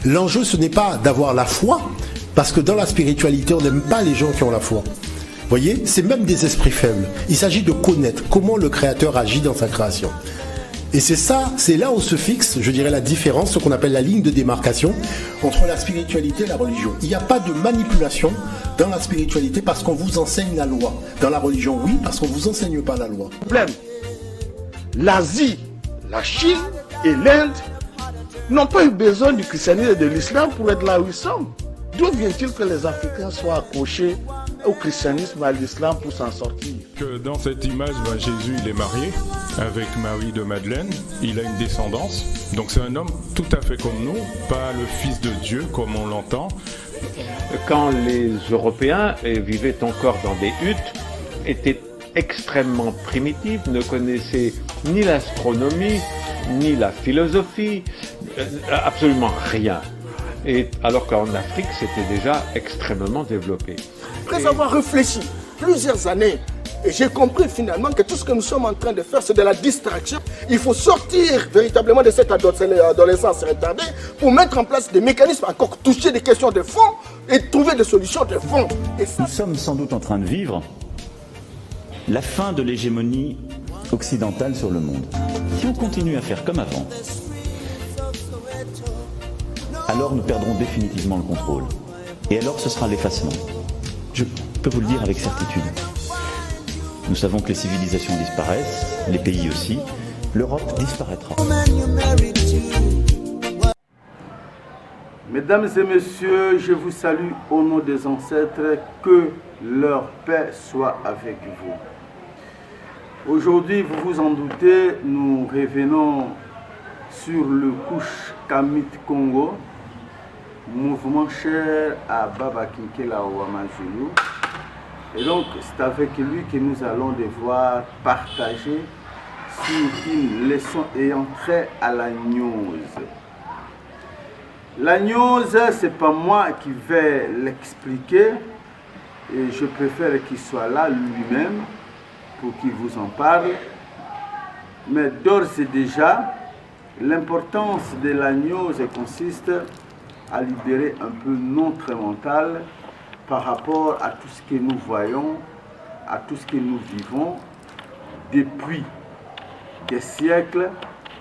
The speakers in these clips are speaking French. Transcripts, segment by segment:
L'enjeu, ce n'est pas d'avoir la foi, parce que dans la spiritualité, on n'aime pas les gens qui ont la foi. Vous voyez, c'est même des esprits faibles. Il s'agit de connaître comment le Créateur agit dans sa création. Et c'est ça, c'est là où se fixe, je dirais, la différence, ce qu'on appelle la ligne de démarcation entre la spiritualité et la religion. Il n'y a pas de manipulation dans la spiritualité parce qu'on vous enseigne la loi. Dans la religion, oui, parce qu'on ne vous enseigne pas la loi. Problème. L'Asie, la Chine et l'Inde n'ont pas eu besoin du christianisme et de l'islam pour être là où ils sont. D'où vient-il que les Africains soient accrochés au christianisme et à l'islam pour s'en sortir? Que dans cette image, Jésus il est marié avec Marie de Madeleine, il a une descendance, donc c'est un homme tout à fait comme nous, pas le fils de Dieu comme on l'entend. Quand les Européens vivaient encore dans des huttes, étaient extrêmement primitifs, ne connaissaient ni l'astronomie, ni la philosophie, absolument rien. Et alors qu'en Afrique, c'était déjà extrêmement développé. Après avoir réfléchi plusieurs années, et j'ai compris finalement que tout ce que nous sommes en train de faire, c'est de la distraction. Il faut sortir véritablement de cette adolescence retardée pour mettre en place des mécanismes, encore toucher des questions de fond et trouver des solutions de fond. Et ça... Nous sommes sans doute en train de vivre la fin de l'hégémonie occidentale sur le monde. Si on continue à faire comme avant, alors nous perdrons définitivement le contrôle. Et alors ce sera l'effacement. Je peux vous le dire avec certitude. Nous savons que les civilisations disparaissent, les pays aussi. L'Europe disparaîtra. Mesdames et messieurs, je vous salue au nom des ancêtres, que leur paix soit avec vous. Aujourd'hui, vous vous en doutez, nous revenons sur le Kush Kamit Congo, mouvement cher à Baba Kinkela Ouamajulu. Et donc, c'est avec lui que nous allons devoir partager sur une leçon ayant trait à la gnose. La gnose, ce n'est pas moi qui vais l'expliquer, et je préfère qu'il soit là lui-même pour qu'il vous en parle. Mais d'ores et déjà, l'importance de la gnose consiste à libérer un peu notre mental par rapport à tout ce que nous voyons, à tout ce que nous vivons depuis des siècles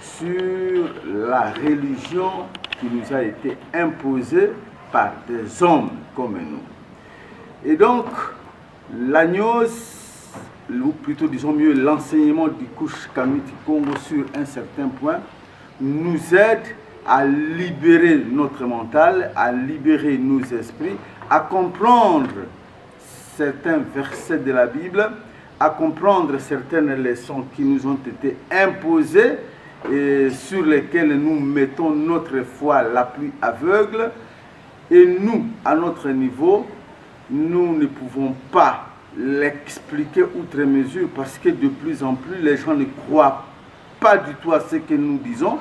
sur la religion qui nous a été imposée par des hommes comme nous. Et donc, la gnose, ou plutôt disons mieux l'enseignement du Kush Kamit Congo sur un certain point, nous aide à libérer notre mental, à libérer nos esprits, à comprendre certains versets de la Bible, à comprendre certaines leçons qui nous ont été imposées et sur lesquelles nous mettons notre foi la plus aveugle. Et nous, à notre niveau, nous ne pouvons pas l'expliquer outre mesure parce que de plus en plus, les gens ne croient pas du tout à ce que nous disons,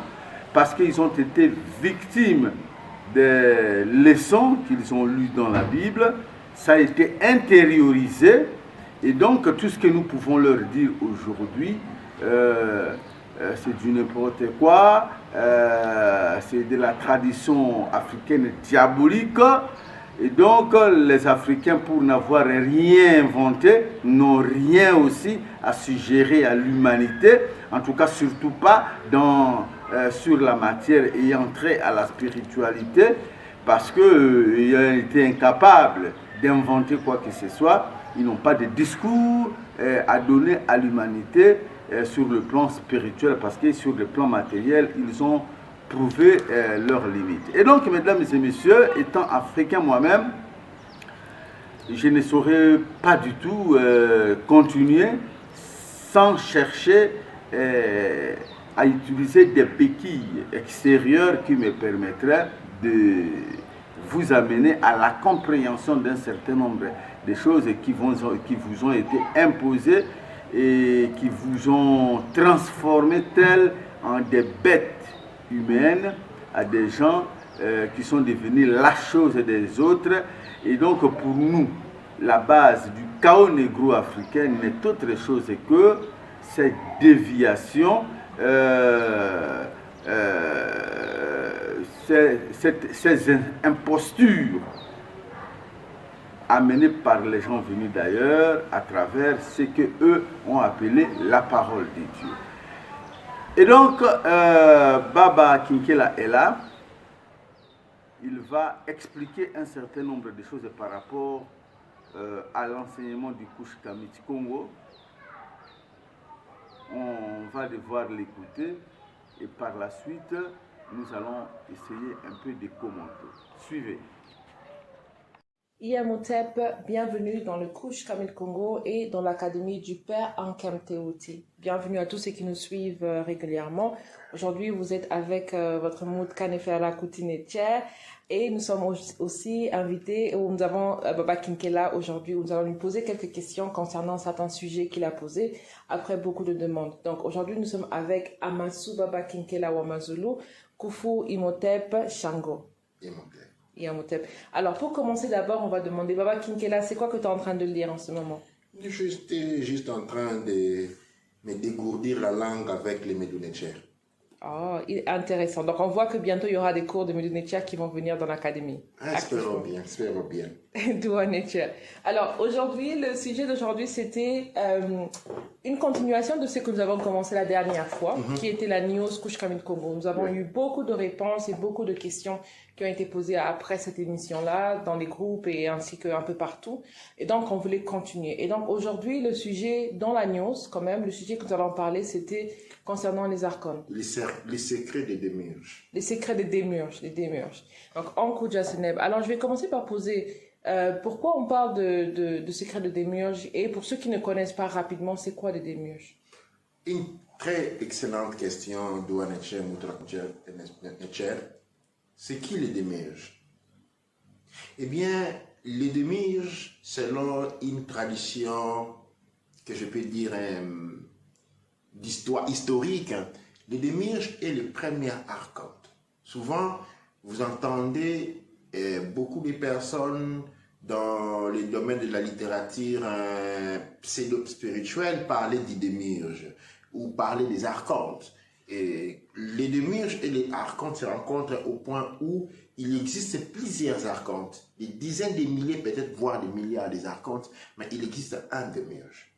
parce qu'ils ont été victimes des leçons qu'ils ont lues dans la Bible. Ça a été intériorisé, et donc tout ce que nous pouvons leur dire aujourd'hui, c'est du n'importe quoi, c'est de la tradition africaine diabolique, et donc les Africains, pour n'avoir rien inventé, n'ont rien aussi à suggérer à l'humanité, en tout cas surtout pas sur la matière ayant trait à la spiritualité, parce qu'ils ont été incapables d'inventer quoi que ce soit. Ils n'ont pas de discours à donner à l'humanité sur le plan spirituel, parce que sur le plan matériel, ils ont prouvé leurs limites. Et donc, mesdames et messieurs, étant africain moi-même, je ne saurais pas du tout continuer sans chercher à utiliser des béquilles extérieures qui me permettraient de vous amener à la compréhension d'un certain nombre de choses qui vous ont été imposées et qui vous ont transformé tels en des bêtes humaines, à des gens qui sont devenus la chose des autres. Et donc pour nous, la base du chaos négro-africain n'est autre chose que cette déviation ces impostures amenées par les gens venus d'ailleurs à travers ce que eux ont appelé la parole de Dieu. Et donc, Baba Kinkela est là. Il va expliquer un certain nombre de choses par rapport à l'enseignement du Kush Kamit Congo. On va devoir l'écouter et par la suite, nous allons essayer un peu de commenter. Suivez. Iamotep, bienvenue dans le Kush Kamil Congo et dans l'Académie du Père Ankem Teoti. Bienvenue à tous ceux qui nous suivent régulièrement. Aujourd'hui, vous êtes avec votre mood Kanefela Koutinetier et nous sommes aussi invités, où nous avons Baba Kinkela aujourd'hui, où nous allons lui poser quelques questions concernant certains sujets qu'il a posés après beaucoup de demandes. Donc aujourd'hui, nous sommes avec Amasu Baba Kinkela Wamazulu, Kufu Imhotep Shango. Iamotep. Alors, pour commencer d'abord, on va demander, Baba Kinkela, c'est quoi que tu es en train de lire en ce moment? Je suis juste en train de me dégourdir la langue avec les Médunetchers. Oh, intéressant. Donc, on voit que bientôt, il y aura des cours de Médunetchers qui vont venir dans l'académie. Espérons bien, espérons bien. Alors, aujourd'hui, le sujet d'aujourd'hui, c'était une continuation de ce que nous avons commencé la dernière fois, qui était la news Kush Kamil Congo. Nous avons eu beaucoup de réponses et beaucoup de questions qui ont été posées après cette émission-là, dans les groupes et ainsi qu'un peu partout. Et donc, on voulait continuer. Et donc, aujourd'hui, le sujet dans la news, quand même, le sujet que nous allons parler, c'était concernant les archons. Les secrets des démiurges. Les secrets des démiurges, Donc, en Kouja Seneb. Alors, je vais commencer par poser pourquoi on parle de secrets de démiurges, et pour ceux qui ne connaissent pas rapidement, c'est quoi des démiurges? Une très excellente question d'Ouanetcher Netcher. C'est qui les démiurges? Eh bien, les démiurges, selon une tradition que je peux dire d'histoire historique, les démiurges est le premier archonte. Souvent, vous entendez beaucoup de personnes dans les domaines de la littérature pseudo-spirituelle parler des démiurges ou parler des archontes. Et les démiurges et les archontes se rencontrent au point où il existe plusieurs archontes, des dizaines de milliers, peut-être voire des milliards des archontes, mais il existe un démiurge.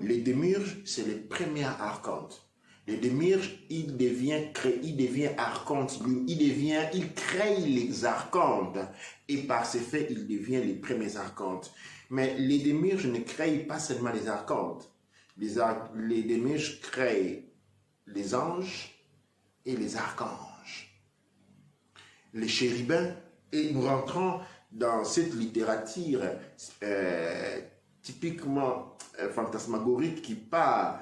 Les démiurges, c'est les premiers archontes. Le démiurge, il devient archonte, il crée les archontes, et par ce fait, il devient les premiers archontes. Mais les démiurges ne créent pas seulement les archontes. Les démiurges créent les anges et les archanges, les chérubins, et nous rentrons dans cette littérature typiquement fantasmagorique qui part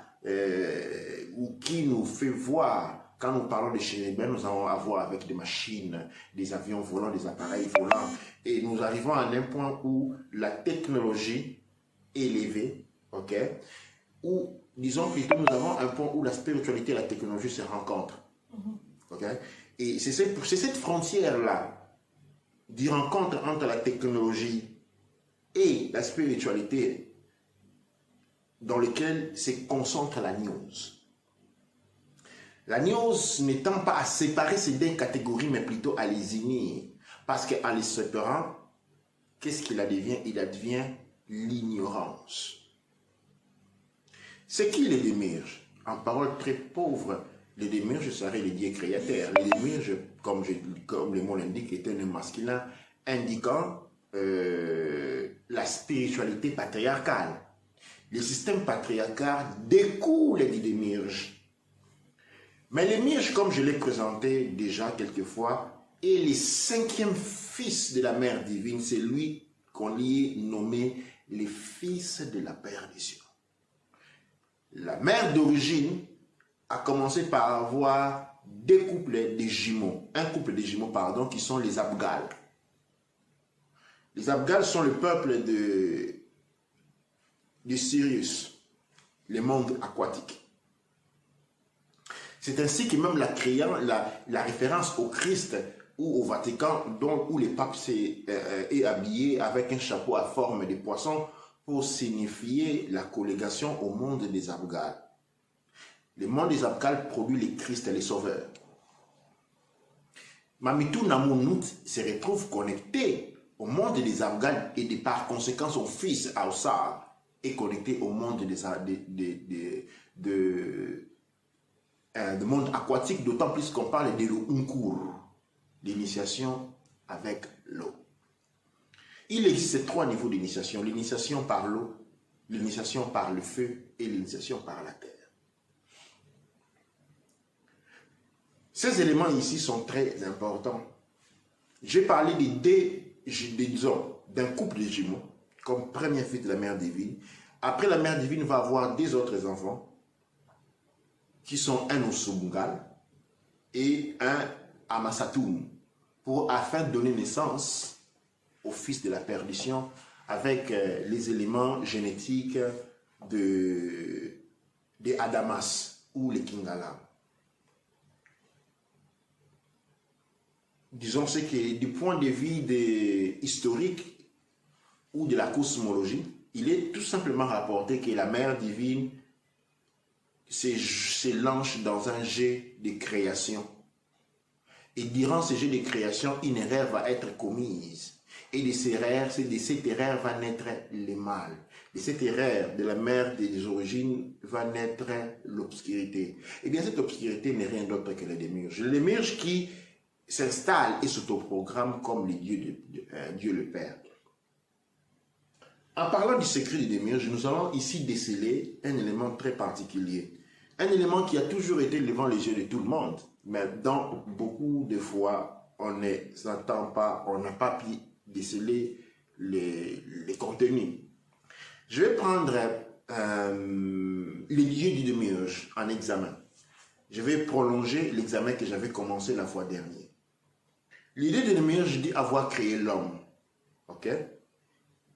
ou qui nous fait voir, quand nous parlons de chérubins, nous allons avoir avec des machines, des avions volants, des appareils volants, et nous arrivons à un point où la technologie est élevée, ok, où, disons plutôt, nous avons un point où la spiritualité et la technologie se rencontrent, ok, et c'est cette frontière-là, du rencontre entre la technologie et la spiritualité, dans lequel se concentre la news. La news n'étant pas à séparer ces deux catégories, mais plutôt à les unir. Parce qu'en les séparant, qu'est-ce qu'il advient? Il advient l'ignorance. C'est qui les démiurges? En paroles très pauvres, les démiurges seraient les dieux créateurs. Les démiurges, comme le mot l'indique, est un masculin indiquant la spiritualité patriarcale. Le système patriarcal découle des démiurges. Mais les démiurges, comme je l'ai présenté déjà quelquefois, est le cinquième fils de la mère divine. C'est lui qu'on y est nommé les fils de la perdition. La mère d'origine a commencé par avoir deux couples de jumeaux. Un couple de jumeaux, pardon, qui sont les Abgals. Les Abgals sont le peuple de Sirius, le monde aquatique. C'est ainsi que même la référence au Christ ou au Vatican, où le pape est habillé avec un chapeau à forme de poisson pour signifier la collégation au monde des Abgals. Le monde des Abgals produit les Christ et les sauveurs. Mamitou Namounut se retrouve connecté au monde des Afghans et par conséquent son fils Aoussar est connecté au monde du monde aquatique, d'autant plus qu'on parle de l'Unkur, l'initiation avec l'eau. Il existe 3 niveaux d'initiation: l'initiation par l'eau, l'initiation par le feu et l'initiation par la terre. Ces éléments ici sont très importants. J'ai parlé d'un couple de jumeaux, comme première fille de la mère divine. Après, la mère divine va avoir 2 autres enfants, qui sont un Osumungal et un Amasatoum, afin de donner naissance au fils de la perdition avec les éléments génétiques de Adamas ou les Kingala. Disons ce que du point de vue historique ou de la cosmologie, il est tout simplement rapporté que la mère divine se lance dans un jet de création. Et durant ce jet de création, une erreur va être commise. Et de cette erreur va naître le mal. De cette erreur de la mère des origines va naître l'obscurité. Et bien cette obscurité n'est rien d'autre que les démiurges. Les démiurges qui s'installent et s'autoprogramment comme les dieux Dieu le Père. En parlant du secret des démiurges, nous allons ici déceler un élément très particulier. Un élément qui a toujours été devant les yeux de tout le monde, mais dont beaucoup de fois on ne s'entend pas, on n'a pas pu déceler les contenus. Je vais prendre les lieux du démiurge en examen. Je vais prolonger l'examen que j'avais commencé la fois dernière. L'idée du démiurge dit avoir créé l'homme, ok,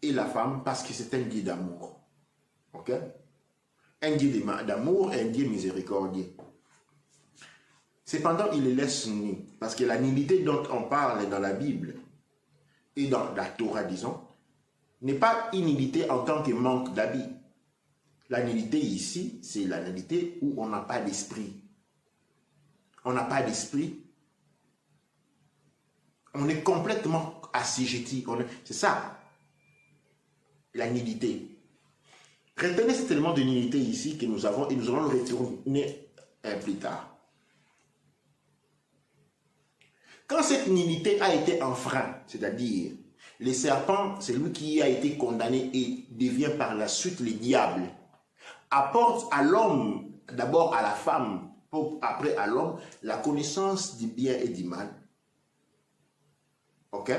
et la femme parce que c'est un Dieu d'amour, ok, un Dieu d'amour et un Dieu miséricordieux. Cependant, il les laisse nus, parce que la nullité dont on parle dans la Bible et dans la Torah, disons, n'est pas une nullité en tant que manque d'habit. La nullité ici, c'est la nullité où on n'a pas d'esprit. On n'a pas d'esprit. On est complètement assujetti. C'est ça, la nullité. Retenez cet élément de nullité ici que nous avons et nous allons le retourner plus tard. Quand cette nullité a été enfreinte, c'est-à-dire le serpent, c'est lui qui a été condamné et devient par la suite le diable, apporte à l'homme, d'abord à la femme, après à l'homme, la connaissance du bien et du mal. Ok?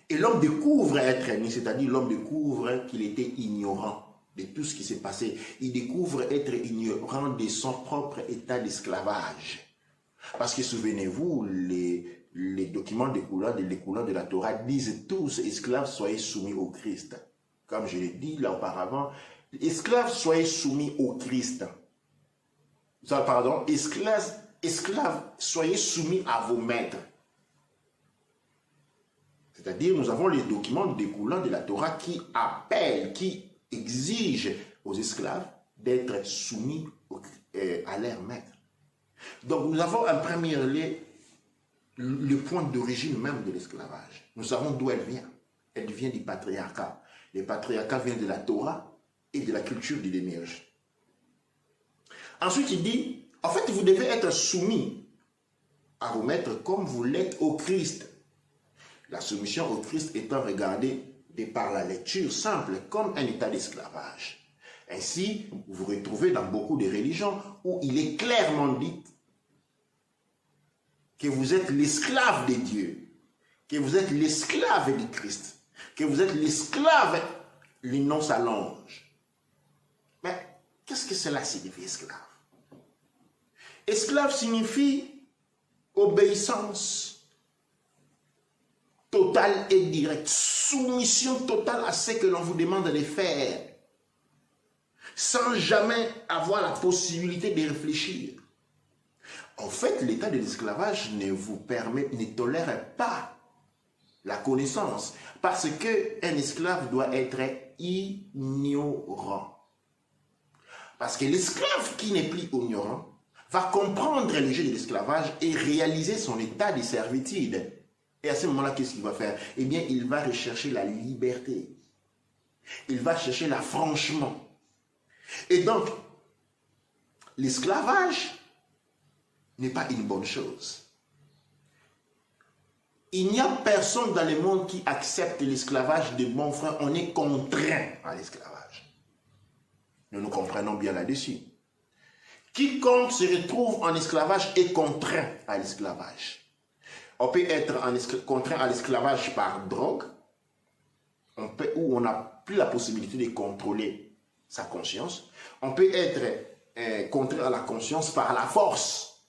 Et l'homme découvre être né, c'est-à-dire l'homme découvre qu'il était ignorant de tout ce qui s'est passé. Il découvre être ignorant de son propre état d'esclavage. Parce que souvenez-vous, les documents découlant de la Torah disent tous, esclaves, soyez soumis au Christ. Comme je l'ai dit là auparavant, esclaves, soyez soumis au Christ. Pardon, esclaves, soyez soumis à vos maîtres. C'est-à-dire, nous avons les documents découlant de la Torah qui appellent, qui exigent aux esclaves d'être soumis à leur maître. Donc, nous avons en premier lieu le point d'origine même de l'esclavage. Nous savons d'où elle vient. Elle vient du patriarcat. Le patriarcat vient de la Torah et de la culture du démiurge. Ensuite, il dit, en fait, vous devez être soumis à vos maîtres comme vous l'êtes au Christ. La soumission au Christ étant regardée par la lecture simple comme un état d'esclavage. Ainsi, vous vous retrouvez dans beaucoup de religions où il est clairement dit que vous êtes l'esclave de Dieu, que vous êtes l'esclave du Christ, que vous êtes l'esclave, le nom s'allonge. Mais qu'est-ce que cela signifie, esclave? Esclave signifie obéissance totale et directe, soumission totale à ce que l'on vous demande de faire, sans jamais avoir la possibilité de réfléchir. En fait, l'état de l'esclavage ne tolère pas la connaissance, parce qu'un esclave doit être ignorant. Parce que l'esclave qui n'est plus ignorant va comprendre le jeu de l'esclavage et réaliser son état de servitude. Et à ce moment-là, qu'est-ce qu'il va faire? Eh bien, il va rechercher la liberté. Il va chercher l'affranchissement. Et donc, l'esclavage n'est pas une bonne chose. Il n'y a personne dans le monde qui accepte l'esclavage de mon frère. On est contraint à l'esclavage. Nous nous comprenons bien là-dessus. Quiconque se retrouve en esclavage est contraint à l'esclavage. On peut être contraint à l'esclavage par drogue, où on n'a plus la possibilité de contrôler sa conscience. On peut être contraint à la conscience par la force.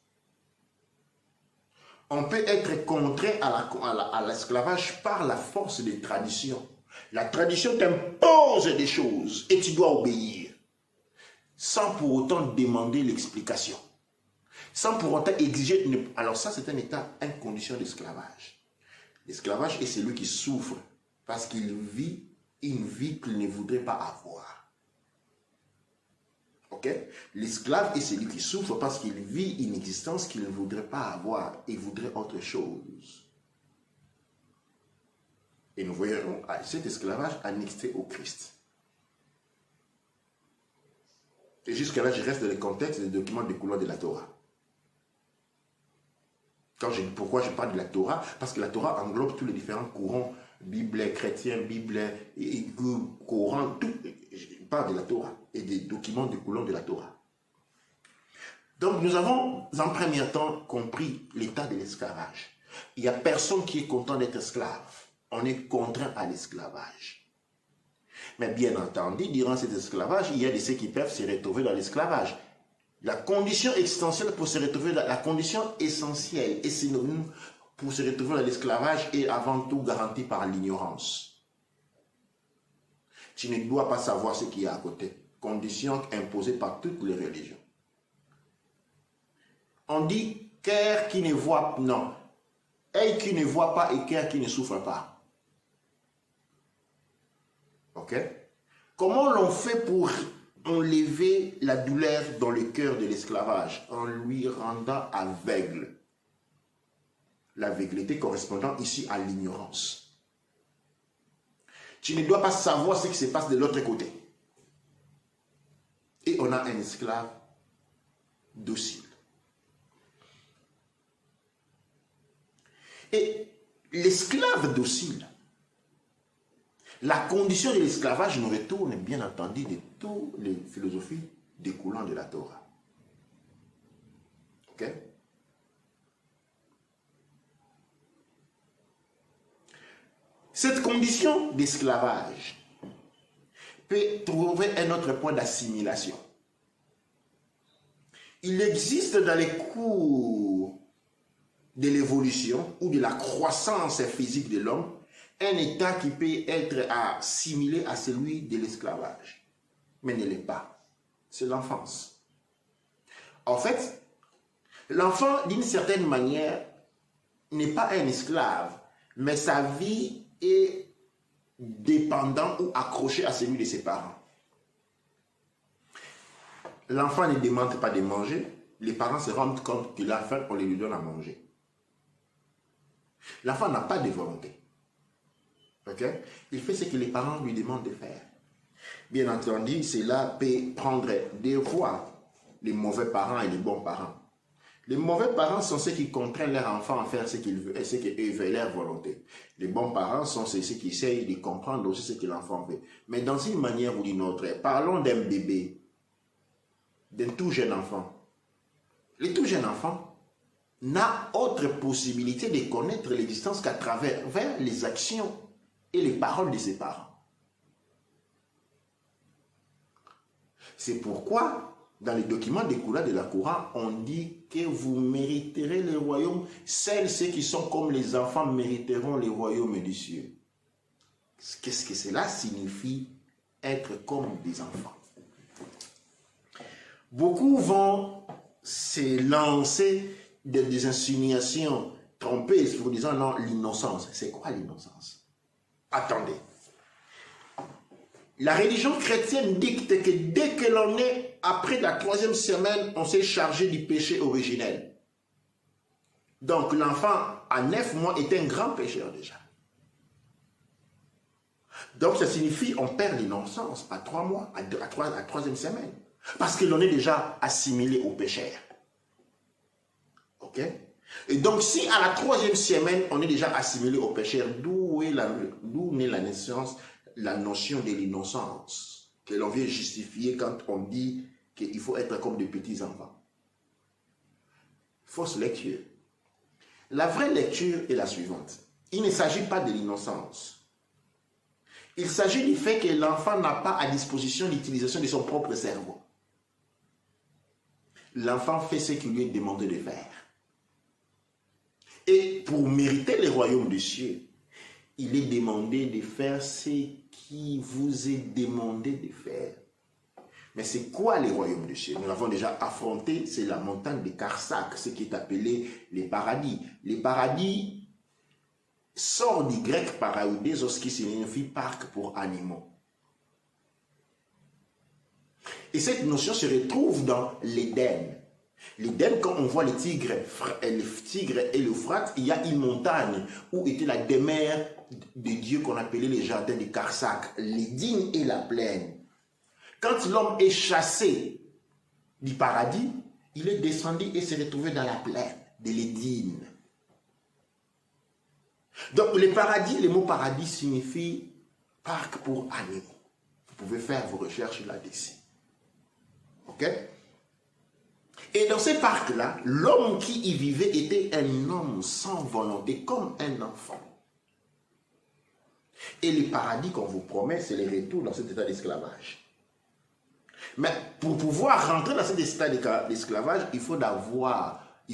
On peut être contraint à l'esclavage par la force des traditions. La tradition t'impose des choses et tu dois obéir, sans pour autant demander l'explication, sans pour autant exiger. Alors ça, c'est un état, une condition d'esclavage. L'esclavage est celui qui souffre parce qu'il vit une vie qu'il ne voudrait pas avoir. Ok? L'esclave est celui qui souffre parce qu'il vit une existence qu'il ne voudrait pas avoir et voudrait autre chose. Et nous voyons cet esclavage annexé au Christ. Et jusqu'à là, je reste dans le contexte des documents découlant de la Torah. Pourquoi je parle de la Torah? Parce que la Torah englobe tous les différents courants, Bible chrétien, Bible, Coran, tout. Je parle de la Torah et des documents découlant de la Torah. Donc nous avons en premier temps compris l'état de l'esclavage. Il n'y a personne qui est content d'être esclave. On est contraint à l'esclavage. Mais bien entendu, durant cet esclavage, il y a de ceux qui peuvent se retrouver dans l'esclavage. La condition existentielle pour se retrouver dans la condition essentielle et synonyme pour se retrouver dans l'esclavage est avant tout garantie par l'ignorance. Tu ne dois pas savoir ce qu'il y a à côté. Condition imposée par toutes les religions. On dit cœur qui ne voit pas, non. Œil qui ne voit pas et cœur qui ne souffre pas. Ok? Comment l'on fait pour enlever la douleur dans le cœur de l'esclavage? En lui rendant aveugle. L'aveugleté correspondant ici à l'ignorance. Tu ne dois pas savoir ce qui se passe de l'autre côté. Et on a un esclave docile. Et l'esclave docile, la condition de l'esclavage nous retourne bien entendu de toutes les philosophies découlant de la Torah. Ok? Cette condition d'esclavage peut trouver un autre point d'assimilation. Il existe dans les cours de l'évolution ou de la croissance physique de l'homme un état qui peut être assimilé à celui de l'esclavage, mais ne l'est pas. C'est l'enfance. En fait, l'enfant, d'une certaine manière, n'est pas un esclave, mais sa vie est dépendante ou accrochée à celui de ses parents. L'enfant ne demande pas de manger, les parents se rendent compte qu'il a faim, on lui donne à manger. L'enfant n'a pas de volonté. Okay? Il fait ce que les parents lui demandent de faire. Bien entendu, cela peut prendre deux voies, les mauvais parents et les bons parents. Les mauvais parents sont ceux qui contraignent leur enfant à faire ce qu'ils veulent et ce qu'ils veulent, leur volonté. Les bons parents sont ceux qui essayent de comprendre aussi ce que l'enfant veut. Mais dans une manière ou d'une autre, parlons d'un bébé, d'un tout jeune enfant. Le tout jeune enfant n'a autre possibilité de connaître l'existence qu'à travers les actions et les paroles de ses parents. C'est pourquoi, dans les documents découlant de la Coran, on dit que vous mériterez le royaume. Ceux qui sont comme les enfants mériteront le royaume des cieux. Qu'est-ce que cela signifie être comme des enfants? Beaucoup vont se lancer des insinuations trompeuses pour disant non, l'innocence. C'est quoi l'innocence? Attendez. La religion chrétienne dicte que dès que l'on est après la 3e semaine, on s'est chargé du péché originel. Donc l'enfant à 9 mois est un grand pécheur déjà. Donc ça signifie qu'on perd l'innocence à 3 mois, à 3e semaine. Parce que l'on est déjà assimilé au pécheur. Ok? Et donc si à la 3e semaine, on est déjà assimilé au pécheur, d'où naît la naissance, la notion de l'innocence que l'on vient justifier quand on dit qu'il faut être comme des petits enfants. Fausse lecture. La vraie lecture est la suivante. Il ne s'agit pas de l'innocence. Il s'agit du fait que l'enfant n'a pas à disposition l'utilisation de son propre cerveau. L'enfant fait ce qu'il lui est demandé de faire. Et pour mériter le royaume des cieux, il est demandé de faire ce qui vous est demandé de faire. Mais c'est quoi les royaumes des cieux? Nous l'avons déjà affronté, c'est la montagne de Karsak, ce qui est appelé les paradis. Les paradis sort du grec paraoudesos qui signifie parc pour animaux. Et cette notion se retrouve dans l'Éden. L'Éden, quand on voit les tigres et l'Euphrate, il y a une montagne où était la demeure de Dieu qu'on appelait les jardins de Karsak, l'Éden et la plaine. Quand l'homme est chassé du paradis, il est descendu et s'est retrouvé dans la plaine de l'Éden. Donc le paradis, le mot paradis signifie parc pour animaux. Vous pouvez faire vos recherches là-dessus. Ok? Et dans ces parcs-là, l'homme qui y vivait était un homme sans volonté, comme un enfant. Et le paradis qu'on vous promet, c'est le retour dans cet état d'esclavage. Mais pour pouvoir rentrer dans cet état d'esclavage, il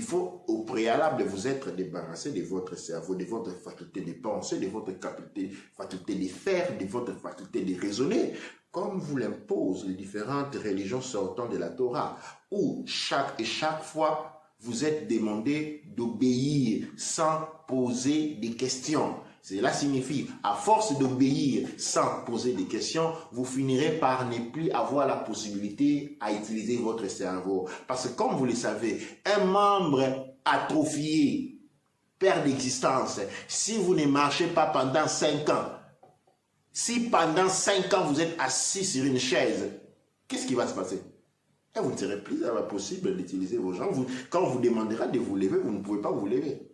faut au préalable vous être débarrassé de votre cerveau, de votre faculté de penser, de votre faculté de faire, de votre faculté de raisonner, comme vous l'imposent les différentes religions sortant de la Torah, où chaque fois vous êtes demandé d'obéir sans poser des questions. Cela signifie, à force d'obéir sans poser des questions, vous finirez par ne plus avoir la possibilité à utiliser votre cerveau. Parce que comme vous le savez, un membre atrophié perd d'existence. Si vous ne marchez pas pendant 5 ans, si pendant 5 ans vous êtes assis sur une chaise, qu'est-ce qui va se passer? Et vous ne serez plus possible d'utiliser vos jambes. Quand on vous demandera de vous lever, vous ne pouvez pas vous lever.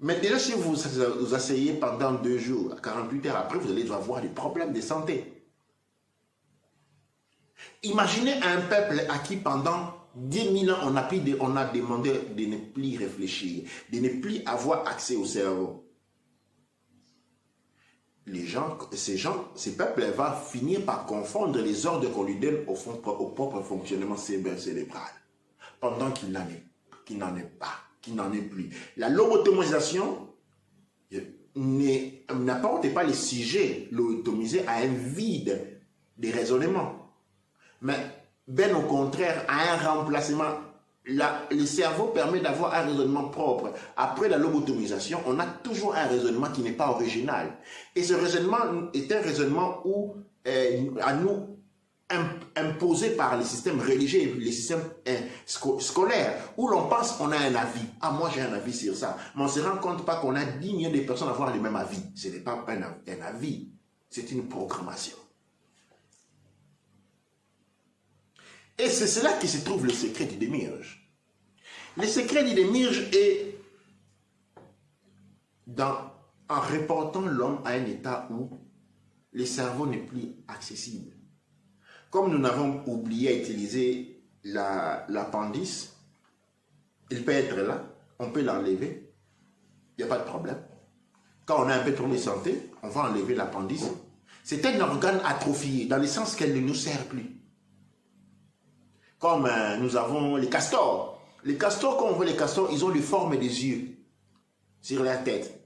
Mais déjà, si vous vous asseyez pendant 2 jours, 48 heures après, vous allez avoir des problèmes de santé. Imaginez un peuple à qui pendant 10 000 ans, on a demandé de ne plus réfléchir, de ne plus avoir accès au cerveau. Ces peuples vont finir par confondre les ordres qu'on lui donne au propre fonctionnement cérébral, pendant qu'il n'en est plus. La lobotomisation n'apporte pas les sujets lobotomisés à un vide de raisonnement, mais bien au contraire à un remplacement. Le cerveau permet d'avoir un raisonnement propre. Après la lobotomisation, on a toujours un raisonnement qui n'est pas original. Et ce raisonnement est un raisonnement à nous imposé par les systèmes religieux, les systèmes scolaires, où l'on pense qu'on a un avis. Ah, moi j'ai un avis sur ça. Mais on ne se rend compte pas qu'on a 10 millions de personnes à avoir le même avis. Ce n'est pas un avis, c'est une programmation. Et c'est là que se trouve le secret du démiurge. Le secret du démiurge est en reportant l'homme à un état où le cerveau n'est plus accessible. Comme nous avons oublié à utiliser l'appendice, il peut être là, on peut l'enlever, il n'y a pas de problème. Quand on a un peu de problème de santé, on va enlever l'appendice. C'est un organe atrophié, dans le sens qu'elle ne nous sert plus. Comme nous avons les castors. Les castors, quand on voit les castors, ils ont les formes des yeux sur la tête.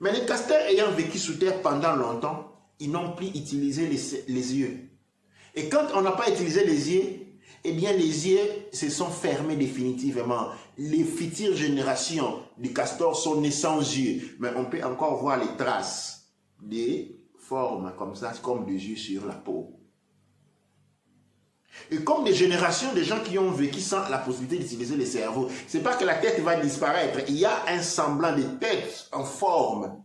Mais les castors ayant vécu sous terre pendant longtemps, ils n'ont plus utilisé les yeux. Et quand on n'a pas utilisé les yeux, eh bien les yeux se sont fermés définitivement. Les futures générations du castor sont nées sans yeux. Mais on peut encore voir les traces des forment comme ça, comme des yeux sur la peau. Et comme des générations de gens qui ont vécu sans la possibilité d'utiliser le cerveau, c'est pas que la tête va disparaître, il y a un semblant de tête en forme.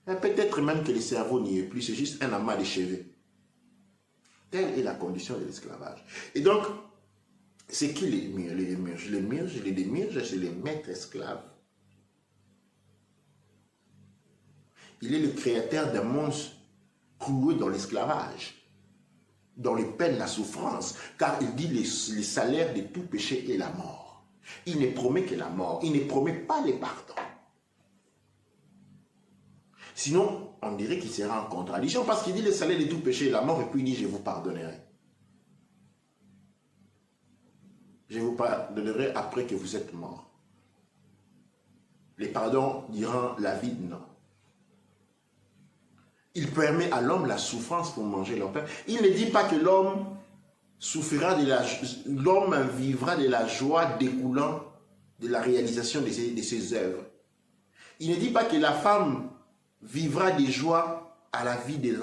Peut-être même que le cerveau n'y est plus, c'est juste un amas de cheveux. Telle est la condition de l'esclavage. Et donc, c'est qui les démiurges? Les démiurges, c'est les maîtres esclaves. Il est le créateur d'un monde cloué dans l'esclavage, dans les peines, la souffrance, car il dit les salaires de tout péché est la mort. Il ne promet que la mort, il ne promet pas les pardons. Sinon, on dirait qu'il sera en contradiction, parce qu'il dit le salaire de tout péché est la mort, et puis il dit je vous pardonnerai. Je vous pardonnerai après que vous êtes mort. Les pardons durant la vie, non. Il permet à l'homme la souffrance pour manger leur pain. Il ne dit pas que l'homme souffrira l'homme vivra de la joie découlant de la réalisation de ses œuvres. Il ne dit pas que la femme vivra des joies à la vie de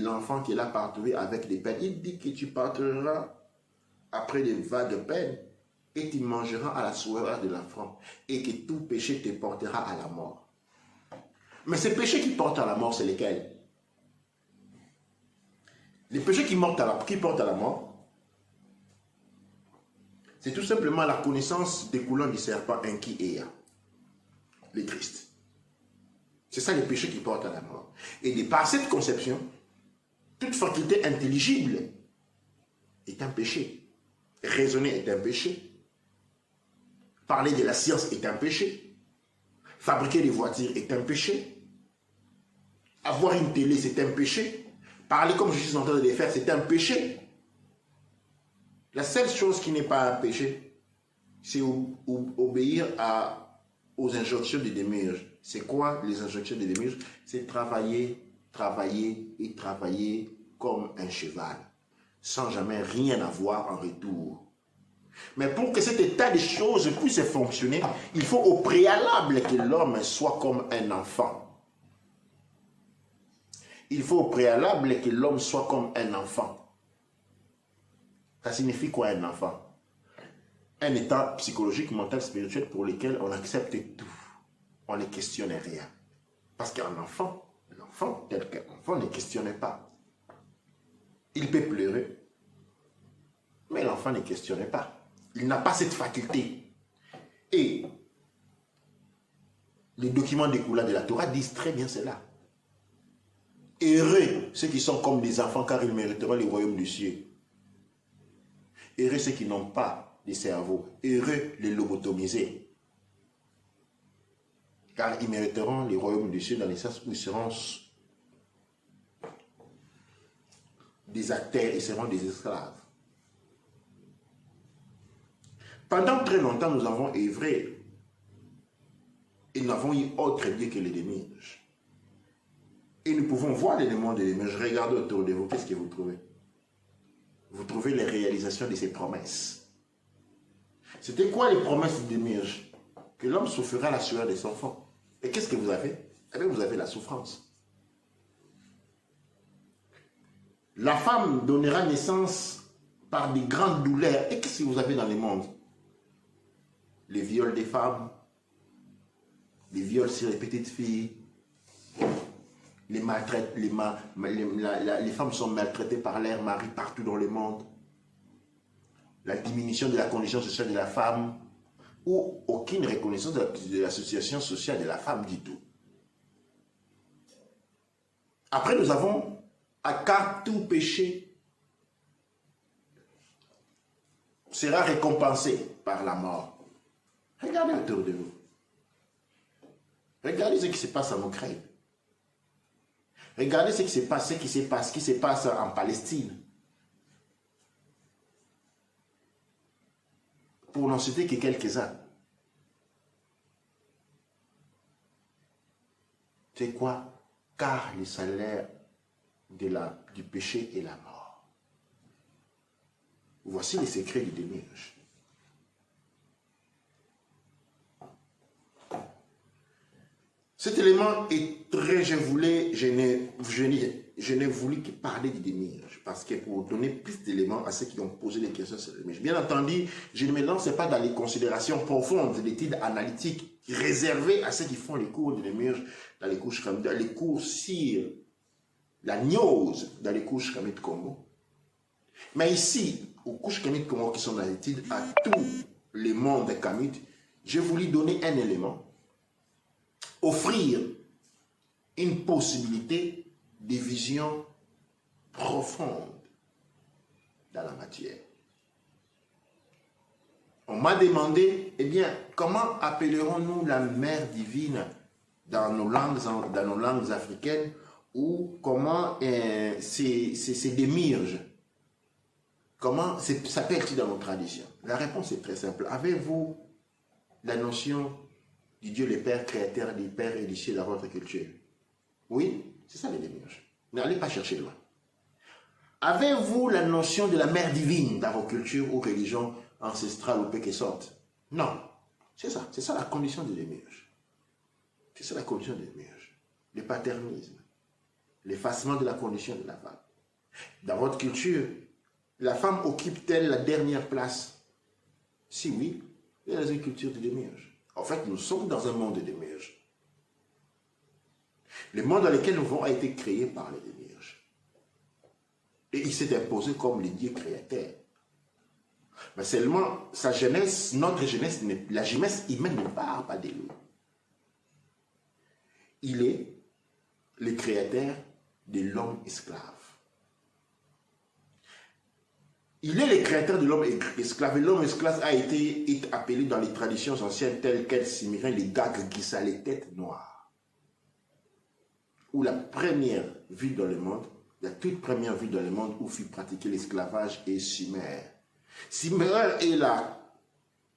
l'enfant qu'elle a partagé avec des peines. Il dit que tu partiras après des vagues de peine et tu mangeras à la sueur de l'enfant et que tout péché te portera à la mort. Mais ces péchés qui portent à la mort, c'est lesquels? Les péchés qui portent à la mort, c'est tout simplement la connaissance découlant du serpent inquiet et le Christ. C'est ça les péchés qui portent à la mort. Et de par cette conception, toute faculté intelligible est un péché. Raisonner est un péché. Parler de la science est un péché. Fabriquer des voitures est un péché. Avoir une télé, c'est un péché. Parler comme je suis en train de le faire, c'est un péché. La seule chose qui n'est pas un péché, c'est obéir aux injonctions des démiurges. C'est quoi les injonctions des démiurges? C'est travailler, travailler et travailler comme un cheval, sans jamais rien avoir en retour. Mais pour que cet état de choses puisse fonctionner, il faut au préalable que l'homme soit comme un enfant. Il faut au préalable que l'homme soit comme un enfant. Ça signifie quoi un enfant? Un état psychologique, mental, spirituel pour lequel on accepte tout. On ne questionne rien. Parce qu'un enfant, l'enfant tel qu'un enfant ne questionne pas. Il peut pleurer, mais l'enfant ne questionne pas. Il n'a pas cette faculté. Et les documents découlant de la Torah disent très bien cela. Heureux ceux qui sont comme des enfants, car ils mériteront le royaume du ciel. Heureux ceux qui n'ont pas de cerveau. Heureux les lobotomisés, car ils mériteront le royaume du ciel dans les sens où ils seront des acteurs, ils seront des esclaves. Pendant très longtemps, nous avons œuvré et nous n'avons eu autre Dieu que les démiurges. Et nous pouvons voir les démons de démiurges. Regardez autour de vous, qu'est-ce que vous trouvez? Vous trouvez les réalisations de ces promesses. C'était quoi les promesses des démiurges? Que l'homme souffrira la sueur de son enfant. Et qu'est-ce que vous avez? Eh bien, vous avez la souffrance. La femme donnera naissance par des grandes douleurs. Et qu'est-ce que vous avez dans le monde? Les viols des femmes, les viols sur les petites filles, les femmes sont maltraitées par leurs maris partout dans le monde, la diminution de la condition sociale de la femme, ou aucune reconnaissance de l'association sociale de la femme du tout. Après, nous avons, car tout péché sera récompensé par la mort. Regardez autour de vous. Regardez ce qui se passe en Ukraine. Regardez ce qui se passe en Palestine. Pour n'en citer que quelques-uns. C'est quoi? Car le salaire du péché est la mort. Voici les secrets du démiurge. Cet élément est très, je n'ai voulu que parler du démiurge, parce que pour donner plus d'éléments à ceux qui ont posé des questions sur le démiurge. Bien entendu, je ne me lance pas dans les considérations profondes, l'étude analytique réservée à ceux qui font les cours de démiurge, dans les cours sur la gnose, dans les cours Shkamé de Congo. Mais ici, aux couches Kamit Congo qui sont dans l'étude, à tous les mondes Kamit, j'ai voulu donner un élément, offrir une possibilité de vision profonde dans la matière. On m'a demandé, eh bien, comment appellerons-nous la mère divine dans nos langues africaines, ou comment c'est des myrges? Comment s'appelle-t-il dans nos traditions? La réponse est très simple. Avez-vous la notion du Dieu le Père créateur des pères et des cieux dans votre culture? Oui, c'est ça les démiurges. N'allez pas chercher loin. Avez-vous la notion de la mère divine dans vos cultures ou religions ancestrales ou peu que sorte? Non. C'est ça la condition des démiurges. C'est ça la condition des démiurges. Le paternisme. L'effacement de la condition de la femme. Dans votre culture, la femme occupe-t-elle la dernière place? Si oui, il y a une culture de démiurge. En fait, nous sommes dans un monde de démiurge. Le monde dans lequel nous vivons a été créé par les démiurges. Et il s'est imposé comme le Dieu créateur. Mais seulement, sa jeunesse, notre jeunesse, la jeunesse humaine ne part pas de lui. Il est le créateur de l'homme esclave. Il est le créateur de l'homme esclave. Et l'homme esclave a été appelé dans les traditions anciennes telles qu'elles s'immigrent les Gag Gissa, les têtes noires. Où la première ville dans le monde, la toute première ville dans le monde où fut pratiqué l'esclavage est Sumer. Sumer est là,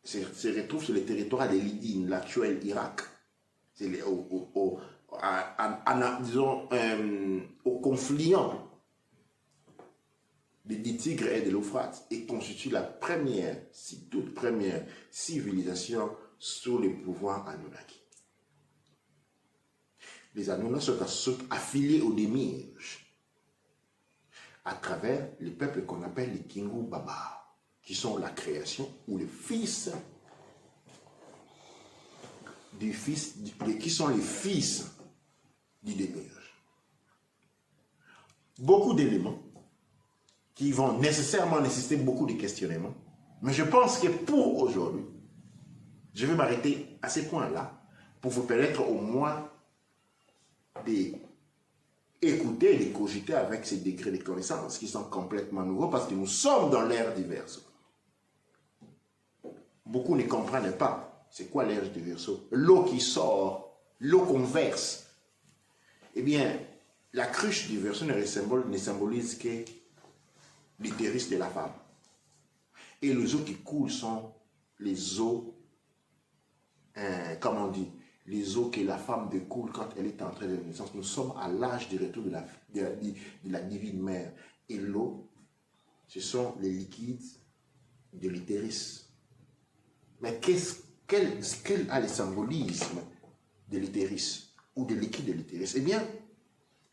se retrouve sur le territoire de Lydine, l'actuel Irak. C'est au confluent des Tigres et de l'Euphrate et constitue la toute première civilisation sous le pouvoir Anunnaki. Les Anunnaki sont affiliés aux démiurges à travers les peuples qu'on appelle les Kingu Baba, qui sont la création ou les fils qui sont les fils du démiurge. Beaucoup d'éléments qui vont nécessairement nécessiter beaucoup de questionnements. Mais je pense que pour aujourd'hui, je vais m'arrêter à ces points-là pour vous permettre au moins d'écouter et de cogiter avec ces degrés de connaissances qui sont complètement nouveaux parce que nous sommes dans l'ère du Verseau. Beaucoup ne comprennent pas c'est quoi l'ère du Verseau. L'eau qui sort, l'eau qu'on verse. Eh bien, la cruche du Verseau ne symbolise que l'utérus de la femme. Et les eaux qui coulent sont les eaux, comment on dit, les eaux que la femme découle quand elle est entrée de naissance. Nous sommes à l'âge du retour de la divine mère. Et l'eau, ce sont les liquides de l'utérus. Mais quel a le symbolisme de l'utérus ou des liquides de l'utérus? Eh bien,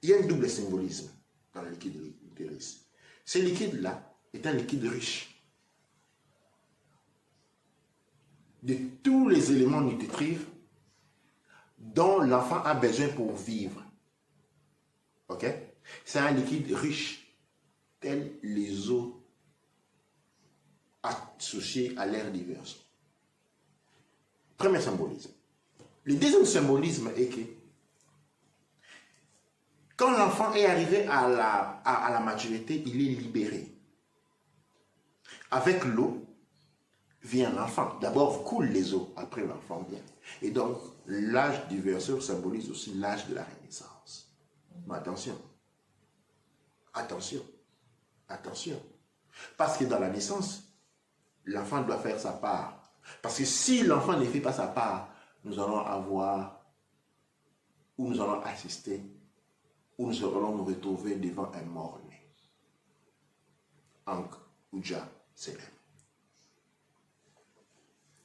il y a un double symbolisme dans le liquide de l'utérus. Ce liquide-là est un liquide riche de tous les éléments nutritifs dont l'enfant a besoin pour vivre. Ok? C'est un liquide riche, tel les eaux associées à l'ère du Verseau. Premier symbolisme. Le deuxième symbolisme est que quand l'enfant est arrivé à la maturité, il est libéré. Avec l'eau vient l'enfant. D'abord coulent les eaux, après l'enfant vient. Et donc, l'âge du Verseau symbolise aussi l'âge de la Renaissance. Mais attention, attention, attention. Parce que dans la naissance, l'enfant doit faire sa part. Parce que si l'enfant ne fait pas sa part, nous allons avoir, ou nous allons assister, ou nous allons nous retrouver devant un mort-né. Ankh Uja Selem.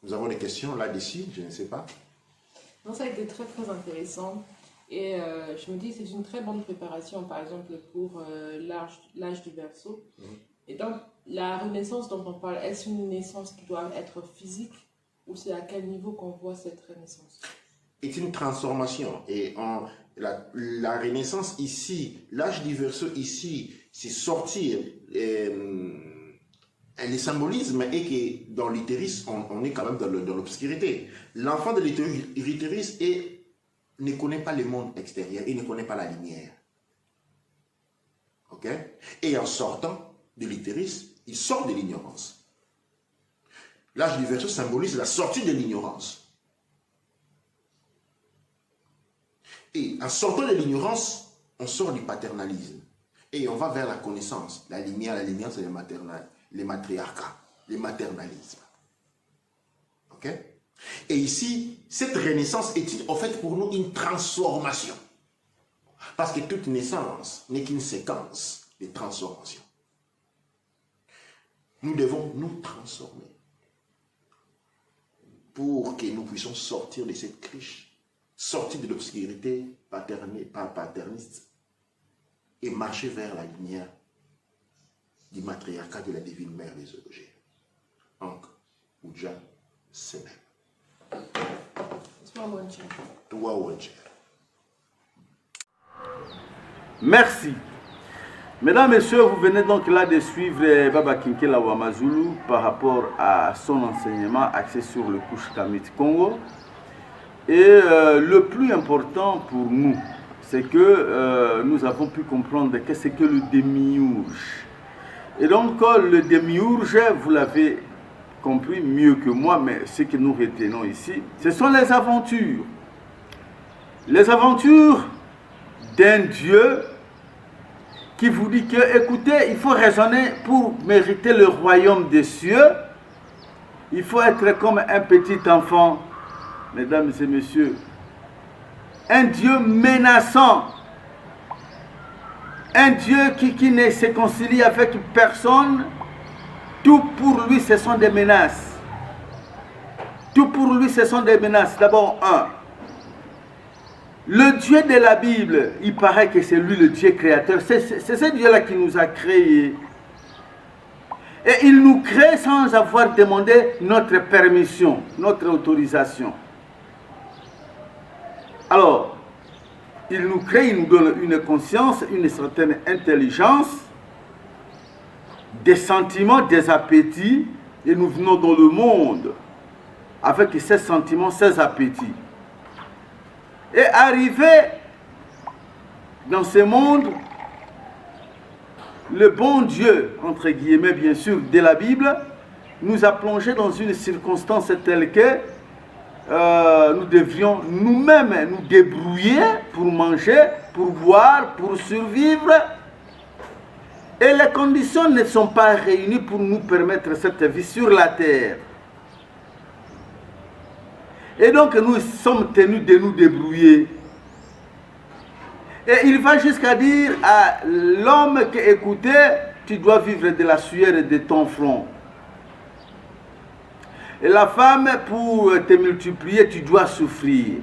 Nous avons des questions là-dessus, je ne sais pas. Non, ça a été très très intéressant. Et je me dis que c'est une très bonne préparation, par exemple, pour l'âge du Verseau. Et donc, la renaissance dont on parle, est-ce une naissance qui doit être physique ou c'est à quel niveau qu'on voit cette renaissance? C'est une transformation. Et la renaissance ici, l'âge du Verseau ici, c'est sortir. Le symbolisme est que dans l'utérus, on est quand même dans l'obscurité. L'enfant de l'utérus ne connaît pas le monde extérieur, il ne connaît pas la lumière. Ok? Et en sortant de l'utérus, il sort de l'ignorance. L'âge du Verseau symbolise la sortie de l'ignorance. Et en sortant de l'ignorance, on sort du paternalisme. Et on va vers la connaissance. La lumière, c'est les matriarcats, les maternalismes. Ok? Et ici, cette renaissance est en fait pour nous une transformation. Parce que toute naissance n'est qu'une séquence de transformation. Nous devons nous transformer pour que nous puissions sortir de cette cruche, sortir de l'obscurité paterniste et marcher vers la lumière du matriarcat de la divine mère des objets. Donc, Oudja, c'est même. Merci. Mesdames, Messieurs, vous venez donc là de suivre Baba Kinkela Wamazulu par rapport à son enseignement axé sur le Kush Kamit Congo. Et le plus important pour nous, c'est que nous avons pu comprendre qu'est-ce que le démiurge. Et donc, le démiurge, vous l'avez compris mieux que moi, mais ce que nous retenons ici, ce sont les aventures. Les aventures d'un Dieu qui vous dit que, écoutez, il faut raisonner pour mériter le royaume des cieux. Il faut être comme un petit enfant, mesdames et messieurs. Un Dieu menaçant. Un Dieu qui ne se concilie avec personne. Tout pour lui, ce sont des menaces. Tout pour lui, ce sont des menaces. D'abord, le Dieu de la Bible, il paraît que c'est lui le Dieu créateur. C'est ce Dieu-là qui nous a créés. Et il nous crée sans avoir demandé notre permission, notre autorisation. Alors, il nous crée, il nous donne une conscience, une certaine intelligence, des sentiments, des appétits, et nous venons dans le monde avec ces sentiments, ces appétits. Et arrivé dans ce monde, le bon Dieu, entre guillemets bien sûr, de la Bible, nous a plongé dans une circonstance telle que nous devrions nous-mêmes nous débrouiller pour manger, pour boire, pour survivre. Et les conditions ne sont pas réunies pour nous permettre cette vie sur la terre. Et donc nous sommes tenus de nous débrouiller. Et il va jusqu'à dire à l'homme que, écoutez, tu dois vivre de la sueur de ton front. Et la femme, pour te multiplier, tu dois souffrir.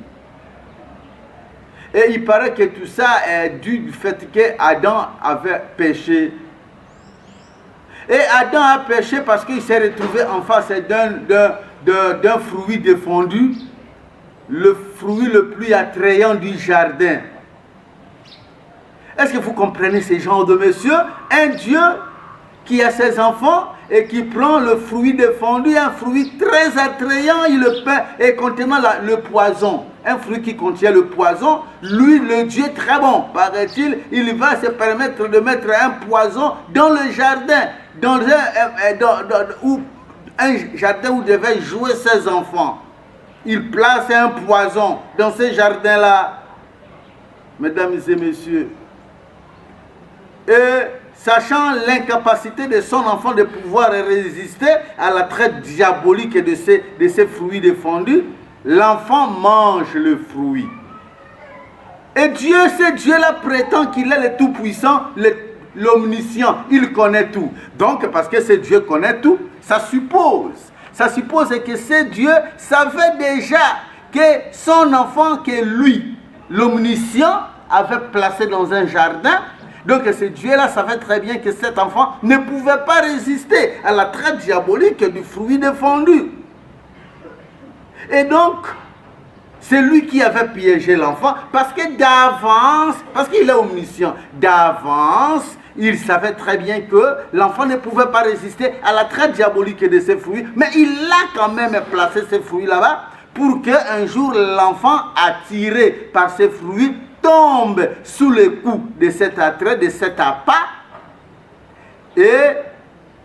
Et il paraît que tout ça est dû du fait qu'Adam avait péché. Et Adam a péché parce qu'il s'est retrouvé en face d'un fruit défendu, le fruit le plus attrayant du jardin. Est-ce que vous comprenez ce genre de monsieur? Un Dieu qui a ses enfants et qui prend le fruit défendu, un fruit très attrayant, il le peint et contenant le poison. Un fruit qui contient le poison, lui, le Dieu très bon, paraît-il, il va se permettre de mettre un poison dans le jardin, dans un jardin où devaient jouer ses enfants. Il place un poison dans ce jardin-là. Mesdames et messieurs, et sachant l'incapacité de son enfant de pouvoir résister à la traite diabolique de ces fruits défendus, l'enfant mange le fruit. Et Dieu, ce Dieu-là prétend qu'il est le tout-puissant, l'omniscient, il connaît tout. Donc, parce que ce Dieu connaît tout, ça suppose que ce Dieu savait déjà que son enfant, que lui, l'omniscient, avait placé dans un jardin. Donc ce Dieu-là savait très bien que cet enfant ne pouvait pas résister à la traite diabolique du fruit défendu. Et donc, c'est lui qui avait piégé l'enfant parce que d'avance, parce qu'il est omniscient, d'avance, il savait très bien que l'enfant ne pouvait pas résister à la traite diabolique de ces fruits, mais il a quand même placé ces fruits là-bas pour qu'un jour l'enfant, attiré par ces fruits, tombe sous le coup de cet attrait, de cet appât. Et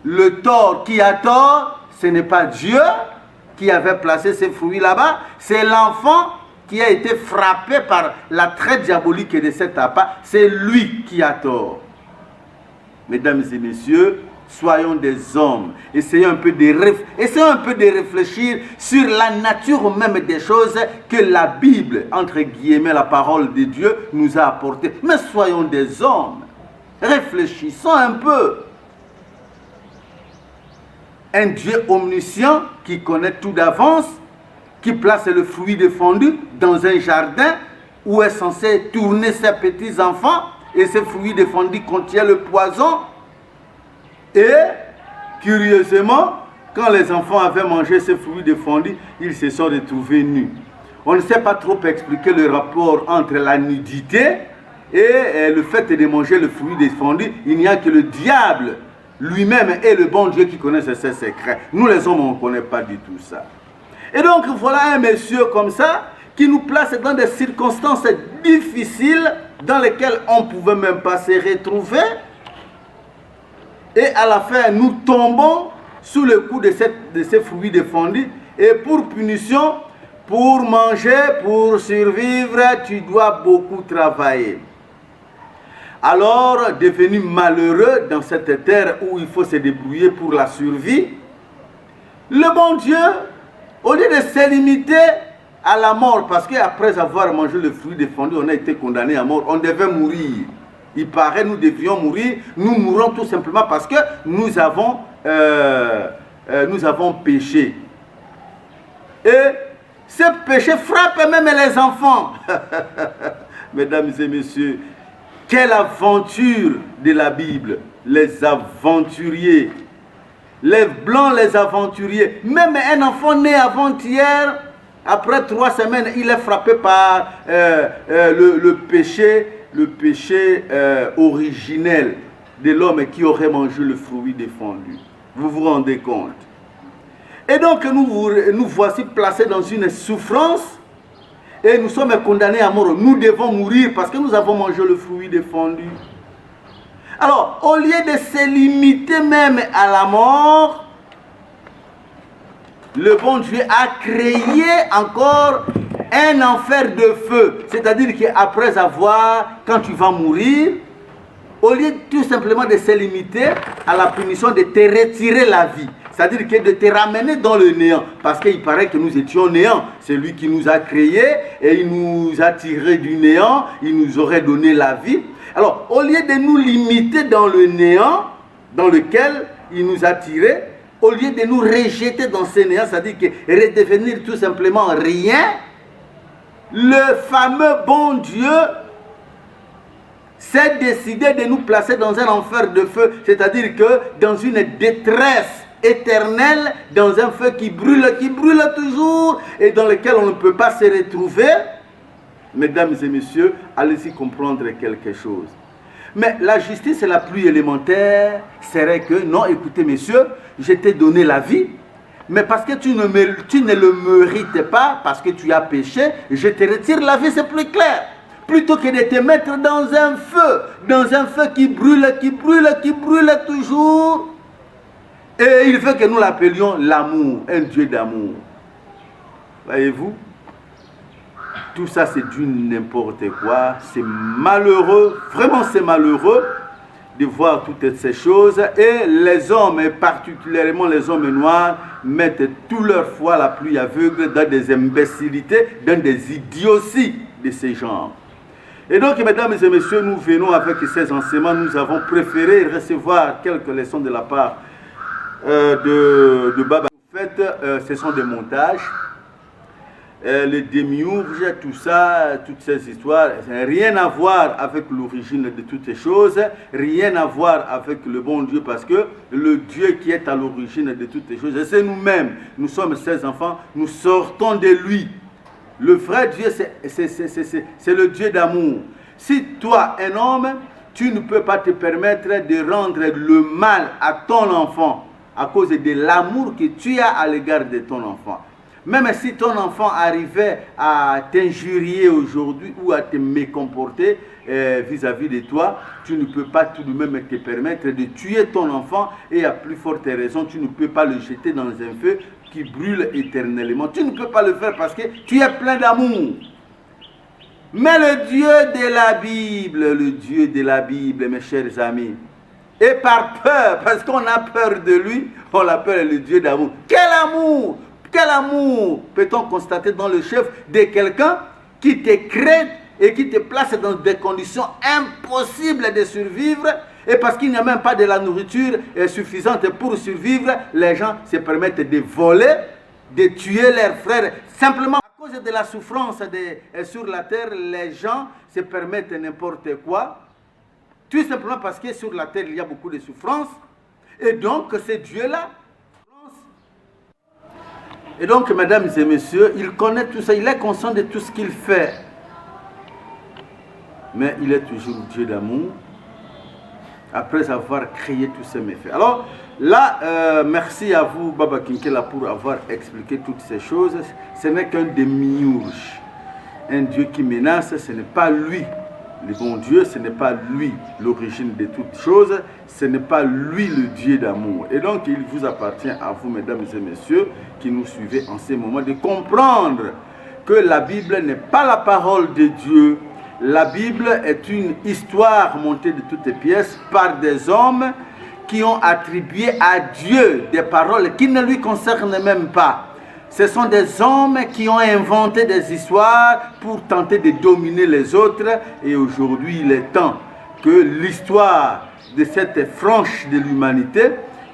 le tort qui a tort, ce n'est pas Dieu qui avait placé ces fruits là-bas, c'est l'enfant qui a été frappé par la traite diabolique de cet appât, c'est lui qui a tort. Mesdames et messieurs, soyons des hommes, essayons un peu de réfléchir sur la nature même des choses que la Bible, entre guillemets la parole de Dieu, nous a apportées. Mais soyons des hommes, réfléchissons un peu. Un Dieu omniscient qui connaît tout d'avance, qui place le fruit défendu dans un jardin où est censé tourner ses petits-enfants, et ce fruit défendu contient le poison. Et, curieusement, quand les enfants avaient mangé ce fruit défendu, ils se sont retrouvés nus. On ne sait pas trop expliquer le rapport entre la nudité et le fait de manger le fruit défendu. Il n'y a que le diable lui-même et le bon Dieu qui connaissent ses secrets. Nous les hommes, on ne connaît pas du tout ça. Et donc voilà un monsieur comme ça qui nous place dans des circonstances difficiles dans lesquelles on ne pouvait même pas se retrouver. Et à la fin, nous tombons sous le coup de ces fruits défendus. Et pour punition, pour manger, pour survivre, tu dois beaucoup travailler. Alors, devenu malheureux dans cette terre où il faut se débrouiller pour la survie, le bon Dieu, au lieu de se limiter à la mort, parce qu'après avoir mangé le fruit défendu, on a été condamné à mort, on devait mourir. Il paraît, nous devions mourir, nous mourons tout simplement parce que nous avons péché. Et ce péché frappe même les enfants. Mesdames et messieurs, quelle aventure de la Bible, les aventuriers, les blancs, les aventuriers. Même un enfant né avant-hier, après 3 semaines, il est frappé par le péché originel de l'homme qui aurait mangé le fruit défendu. Vous vous rendez compte? Et donc nous voici placés dans une souffrance et nous sommes condamnés à mort. Nous devons mourir parce que nous avons mangé le fruit défendu. Alors, au lieu de se limiter même à la mort, le bon Dieu a créé encore un enfer de feu. C'est-à-dire qu'après quand tu vas mourir, au lieu tout simplement de se limiter à la punition de te retirer la vie, c'est-à-dire que de te ramener dans le néant, parce qu'il paraît que nous étions néants. C'est lui qui nous a créés et il nous a tirés du néant, il nous aurait donné la vie. Alors, au lieu de nous limiter dans le néant dans lequel il nous a tirés, au lieu de nous rejeter dans ce néant, c'est-à-dire que redevenir tout simplement rien, le fameux bon Dieu s'est décidé de nous placer dans un enfer de feu, c'est-à-dire que dans une détresse éternelle, dans un feu qui brûle toujours et dans lequel on ne peut pas se retrouver. Mesdames et messieurs, allez-y comprendre quelque chose. Mais la justice la plus élémentaire serait que, non, écoutez messieurs, je t'ai donné la vie, mais parce que tu ne le mérites pas, parce que tu as péché, je te retire la vie, c'est plus clair. Plutôt que de te mettre dans un feu qui brûle toujours. Et il veut que nous l'appelions l'amour, un Dieu d'amour. Voyez-vous? Tout ça, c'est du n'importe quoi. C'est malheureux, vraiment c'est malheureux de voir toutes ces choses. Et les hommes, et particulièrement les hommes noirs, mettent toute leur foi la plus aveugle dans des imbécilités, dans des idioties de ce genre. Et donc, mesdames et messieurs, nous venons avec ces enseignements. Nous avons préféré recevoir quelques leçons de la part de Baba. En fait, ce sont des montages. les démiurges, tout ça, toutes ces histoires, ça n'a rien à voir avec l'origine de toutes ces choses, rien à voir avec le bon Dieu, parce que le Dieu qui est à l'origine de toutes ces choses, c'est nous-mêmes. Nous sommes ses enfants, nous sortons de lui. Le vrai Dieu, c'est le Dieu d'amour. Si toi, un homme, tu ne peux pas te permettre de rendre le mal à ton enfant à cause de l'amour que tu as à l'égard de ton enfant. Même si ton enfant arrivait à t'injurier aujourd'hui ou à te mécomporter vis-à-vis de toi, tu ne peux pas tout de même te permettre de tuer ton enfant, et à plus forte raison, tu ne peux pas le jeter dans un feu qui brûle éternellement. Tu ne peux pas le faire parce que tu es plein d'amour. Mais le Dieu de la Bible, mes chers amis, et par peur, parce qu'on a peur de lui, on l'appelle le Dieu d'amour. Quel amour! Quel amour peut-on constater dans le chef de quelqu'un qui te crée et qui te place dans des conditions impossibles de survivre, et parce qu'il n'y a même pas de la nourriture suffisante pour survivre, les gens se permettent de voler, de tuer leurs frères. Simplement à cause de la souffrance sur la terre, les gens se permettent n'importe quoi, tout simplement parce que sur la terre il y a beaucoup de souffrance, et donc ce Dieu-là, et donc, mesdames et messieurs, il connaît tout ça, il est conscient de tout ce qu'il fait. Mais il est toujours Dieu d'amour, après avoir créé tous ces méfaits. Alors, là, merci à vous, Baba Kinkela, pour avoir expliqué toutes ces choses. Ce n'est qu'un démiurge. Un Dieu qui menace, ce n'est pas lui. Le bon Dieu, ce n'est pas lui l'origine de toutes choses, ce n'est pas lui le Dieu d'amour. Et donc, il vous appartient à vous, mesdames et messieurs, qui nous suivez en ces moments, de comprendre que la Bible n'est pas la parole de Dieu. La Bible est une histoire montée de toutes pièces par des hommes qui ont attribué à Dieu des paroles qui ne lui concernent même pas. Ce sont des hommes qui ont inventé des histoires pour tenter de dominer les autres. Et aujourd'hui, il est temps que l'histoire de cette frange de l'humanité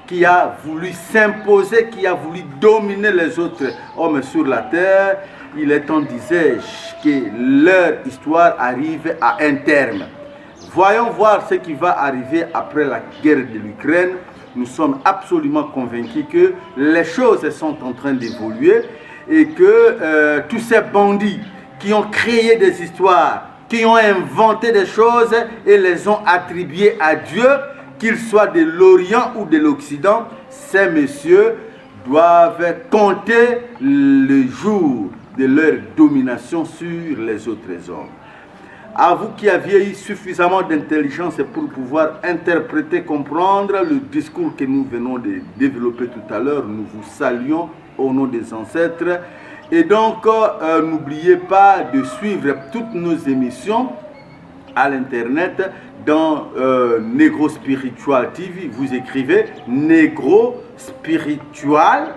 qui a voulu s'imposer, qui a voulu dominer les autres hommes sur la terre, il est temps, disais-je, que leur histoire arrive à un terme. Voyons voir ce qui va arriver après la guerre de l'Ukraine. Nous sommes absolument convaincus que les choses sont en train d'évoluer et que tous ces bandits qui ont créé des histoires, qui ont inventé des choses et les ont attribuées à Dieu, qu'ils soient de l'Orient ou de l'Occident, ces messieurs doivent compter le jour de leur domination sur les autres hommes. À vous qui aviez eu suffisamment d'intelligence pour pouvoir interpréter, comprendre le discours que nous venons de développer tout à l'heure, nous vous saluons au nom des ancêtres. Et donc, n'oubliez pas de suivre toutes nos émissions à l'internet dans Negro Spiritual TV. Vous écrivez Negro Spiritual,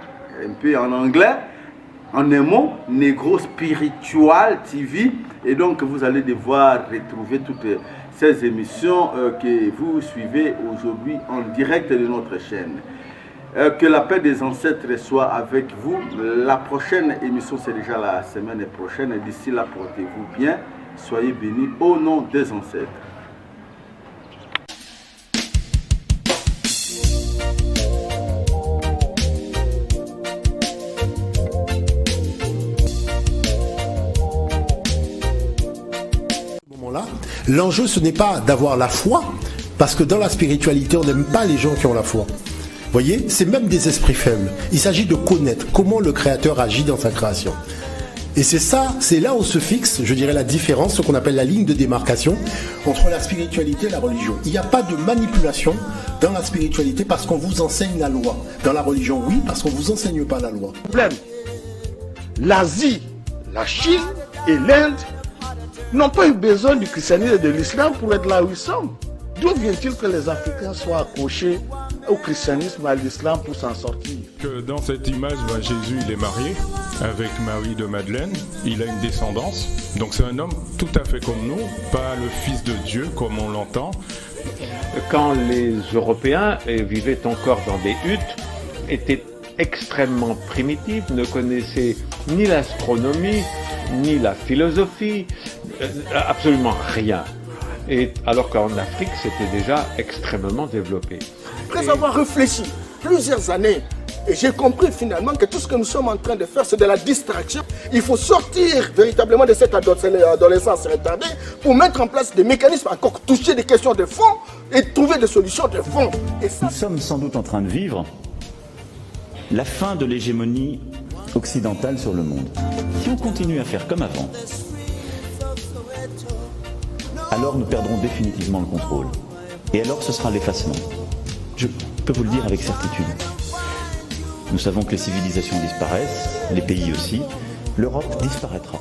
un peu en anglais, en un mot, Negro Spiritual TV. Et donc, vous allez devoir retrouver toutes ces émissions que vous suivez aujourd'hui en direct de notre chaîne. Que la paix des ancêtres soit avec vous. La prochaine émission, c'est déjà la semaine prochaine. D'ici là, portez-vous bien. Soyez bénis au nom des ancêtres. L'enjeu, ce n'est pas d'avoir la foi, parce que dans la spiritualité, on n'aime pas les gens qui ont la foi. Vous voyez, c'est même des esprits faibles. Il s'agit de connaître comment le Créateur agit dans sa création. Et c'est ça, c'est là où se fixe, je dirais, la différence, ce qu'on appelle la ligne de démarcation entre la spiritualité et la religion. Il n'y a pas de manipulation dans la spiritualité parce qu'on vous enseigne la loi. Dans la religion, oui, parce qu'on ne vous enseigne pas la loi. L'Asie, la Chine et l'Inde n'ont pas eu besoin du christianisme et de l'islam pour être là où ils sont. D'où vient-il que les Africains soient accrochés au christianisme, à l'islam pour s'en sortir? Que dans cette image, Jésus il est marié avec Marie de Madeleine, il a une descendance, donc c'est un homme tout à fait comme nous, pas le fils de Dieu comme on l'entend. Quand les Européens vivaient encore dans des huttes, étaient extrêmement primitive, ne connaissait ni l'astronomie, ni la philosophie, absolument rien. Et alors qu'en Afrique, c'était déjà extrêmement développé. Après avoir réfléchi plusieurs années, et j'ai compris finalement que tout ce que nous sommes en train de faire, c'est de la distraction. Il faut sortir véritablement de cette adolescence retardée pour mettre en place des mécanismes, encore toucher des questions de fond et trouver des solutions de fond. Et ça... Nous sommes sans doute en train de vivre la fin de l'hégémonie occidentale sur le monde. Si on continue à faire comme avant, alors nous perdrons définitivement le contrôle. Et alors ce sera l'effacement. Je peux vous le dire avec certitude. Nous savons que les civilisations disparaissent, les pays aussi. L'Europe disparaîtra.